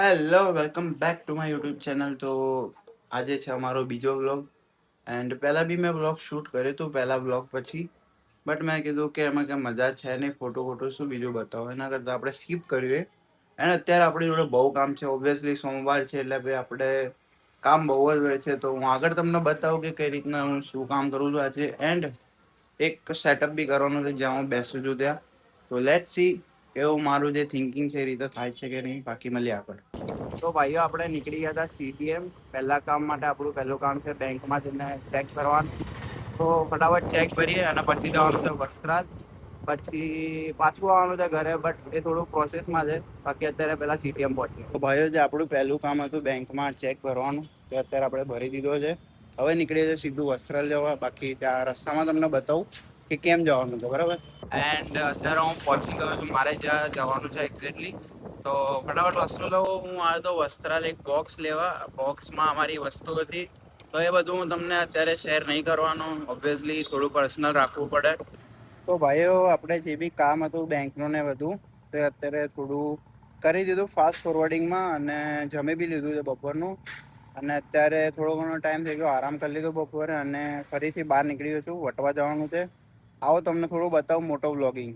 Hello welcome back to my YouTube channel. તો આજે છે અમારો બીજો વ્લોગ. એન્ડ પહેલાં બી મેં વ્લોગ શૂટ કર્યું હતું પહેલા વ્લોગ પછી, બટ મેં કીધું કે એમાં કંઈ મજા છે નહીં, ફોટો શું બીજું બતાવો, એના કરતાં આપણે સ્કીપ કર્યું. એન્ડ અત્યારે આપણી જોડે બહુ કામ છે. ઓબ્વિયસલી સોમવાર છે એટલે ભાઈ આપણે કામ બહુ જ હોય છે. તો હું આગળ તમને બતાવું કે કઈ રીતના હું શું કામ કરું છું આજે. એન્ડ એક સેટઅપ બી કરવાનું છે જ્યાં હું બેસું છું ત્યાં. તો લેટ સી એવું મારું જે થિંકિંગ છે એ રીતે થાય છે કે નહીં. બાકી મળીએ આગળ. તો ભાઈઓ આપણે નીકળી ગયા હતા CTM. પહેલા કામ માટે આપણું પહેલું કામ છે બેંકમાં જઈને ચેક કરવાનું. તો ફટાફટ ચેક ભરીએ અને પછી જવાનું છે વસ્ત્રાલ. પછી પાછું આવવાનું છે ઘરે, બટ એ થોડું પ્રોસેસમાં છે. બાકી અત્યારે પહેલા CTM પહોંચીએ. તો ભાઈઓ જે આપણું પહેલું કામ હતું બેંકમાં ચેક ભરવાનું, તે અત્યારે આપણે ભરી દીધો છે. હવે નીકળીએ છીએ સીધું વસ્ત્રાલ જવા. બાકી ત્યાં રસ્તામાં તમને બતાવું કે કેમ જવાનું છે, બરાબર. એન્ડ અત્યારે હું પહોંચી ગયો છું મારે જ્યાં જવાનું છે એક્ઝેક્ટલી. તો ફટાફટ વસ્તુ લઉં. હું આવ્યો તો વસ્ત્રાલ એક બોક્સ લેવા. બોક્સમાં અમારી વસ્તુ હતી, તો એ બધું હું તમને અત્યારે શેર નહીં કરવાનું. ઓબ્વિયસલી થોડું પર્સનલ રાખવું પડે. તો ભાઈઓ આપણે જે બી કામ હતું બેંકનું ને બધું, તે અત્યારે થોડું કરી દીધું ફાસ્ટ ફોરવર્ડિંગમાં. અને જમી બી લીધું છે બપોરનું. અને અત્યારે થોડો ઘણો ટાઈમ થઈ ગયો, આરામ કરી લીધો બપોરે. અને ફરીથી બહાર નીકળી ગયો છું, વટવા જવાનું છે. આવો તમને થોડું બતાવું મોટો વ્લોગિંગ.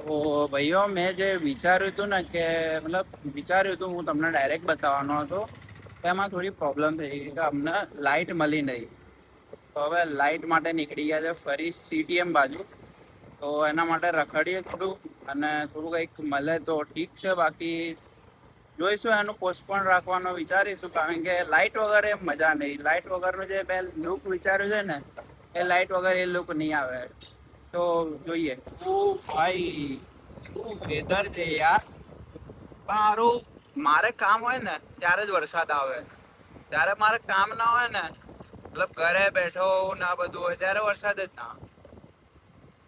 તો ભાઈઓ મેં જે વિચાર્યું હતું ને કે વિચાર્યું હતું હું તમને ડાયરેક્ટ બતાવવાનો હતો, તો એમાં થોડી પ્રોબ્લેમ થઈ ગઈ કે અમને લાઇટ મળી નહીં. તો હવે લાઇટ માટે નીકળી ગયા છે ફરી CTM બાજુ. તો એના માટે રખડીએ થોડું, અને થોડું કંઈક મળે તો ઠીક છે. બાકી જોઈશું, એનું પોસ્ટપોન રાખવાનો વિચારીશું. કારણ કે લાઇટ વગર એ મજા નહીં. લાઇટ વગરનું જે મેં લુક વિચાર્યું છે ને, એ લાઇટ વગર એ લુક નહીં આવે. તો જોઈએ. ભાઈ શું વેધર છે યાર. મારું મારે કામ હોય ને ત્યારે જ વરસાદ આવે. ત્યારે મારે કામ ના હોય ને, મતલબ ઘરે બેઠો ના બધું હોય, ત્યારે વરસાદ જ ના આવે.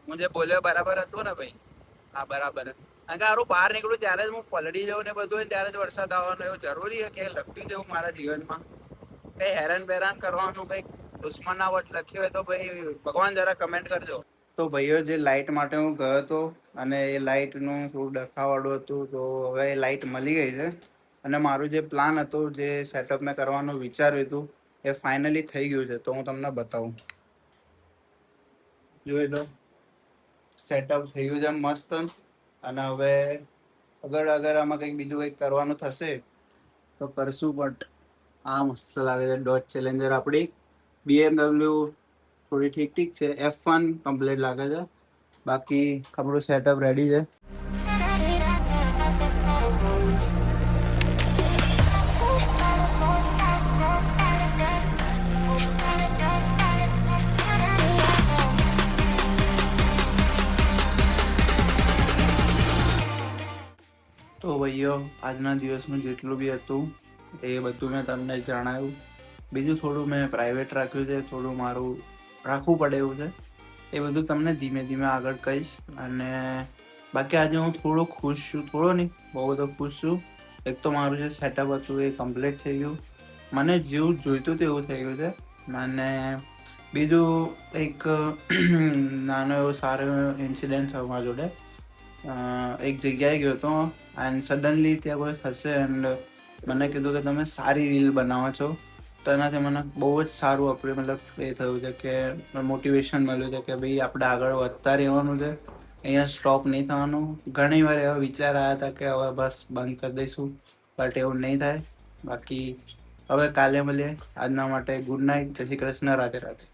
હું જે બોલ્યો બરાબર હતું ને ભાઈ? હા બરાબર. કારણ કે સારું બહાર નીકળું ત્યારે જ હું પલળી જાઉં ને બધું હોય, ત્યારે જ વરસાદ આવવાનો. એવું જરૂરી છે કે લખી દેવું મારા જીવનમાં? કઈ હેરાન બેરાન કરવાનું કંઈક દુશ્મનાવટ લખી હોય તો ભાઈ ભગવાન જરા કમેન્ટ કરજો. તો ભાઈઓ જે લાઇટ માટે હું ગયો હતો, અને એ લાઇટનું થોડું ડખાવાળું હતું, તો હવે એ લાઇટ મળી ગઈ છે. અને મારું જે પ્લાન હતું, જે સેટઅપ મેં કરવાનું વિચાર્યું હતું, એ ફાઇનલી થઈ ગયું છે. તો હું તમને બતાવું. જોઈ લો, સેટઅપ થઈ ગયું છે મસ્ત. અને હવે અગર આમાં કંઈક બીજું કંઈક કરવાનું થશે તો કરશું. બટ આ મસ્ત લાગે છે ડોજ ચેલેન્જર આપણી. BMW થોડી ઠીક છે. F1 કમ્પ્લીટ લાગે છે. બાકી આપણું સેટઅપ રેડી છે. તો ભાઈઓ આજના દિવસનું જેટલું બી હતું એ બધું મેં તમને જણાવ્યું. બીજું થોડું મેં પ્રાઇવેટ રાખ્યું છે, થોડું મારું રાખવું પડે એવું છે. એ બધું તમને ધીમે ધીમે આગળ કહીશ. અને બાકી આજે હું થોડો ખુશ છું, થોડો નહીં બહુ બધો ખુશ છું. એક તો મારું જે સેટઅપ હતું એ કમ્પ્લીટ થઈ ગયું, મને જેવું જોઈતું હતું એવું થઈ ગયું છે. અને બીજું એક નાનો એવો સારો ઇન્સિડન્ટ થયો મારા જોડે. એક જગ્યાએ ગયો હતો એન્ડ સડનલી ત્યાં કોઈ હશે એન્ડ મને કીધું કે તમે સારી રીલ બનાવો છો, તો એનાથી મને બહુ જ સારું આપણે મતલબ એ થયું છે કે મોટિવેશન મળ્યું છે કે ભાઈ આપણે આગળ વધતા રહેવાનું છે, અહીંયા સ્ટોપ નહીં થવાનું. ઘણી વાર એવા વિચાર આવ્યા હતા કે હવે બસ બંધ કરી દઈશું, બટ એવું નહીં થાય. બાકી હવે કાલે મળીએ. આજના માટે ગુડ નાઇટ, જય શ્રી કૃષ્ણ, રાધે રાધે.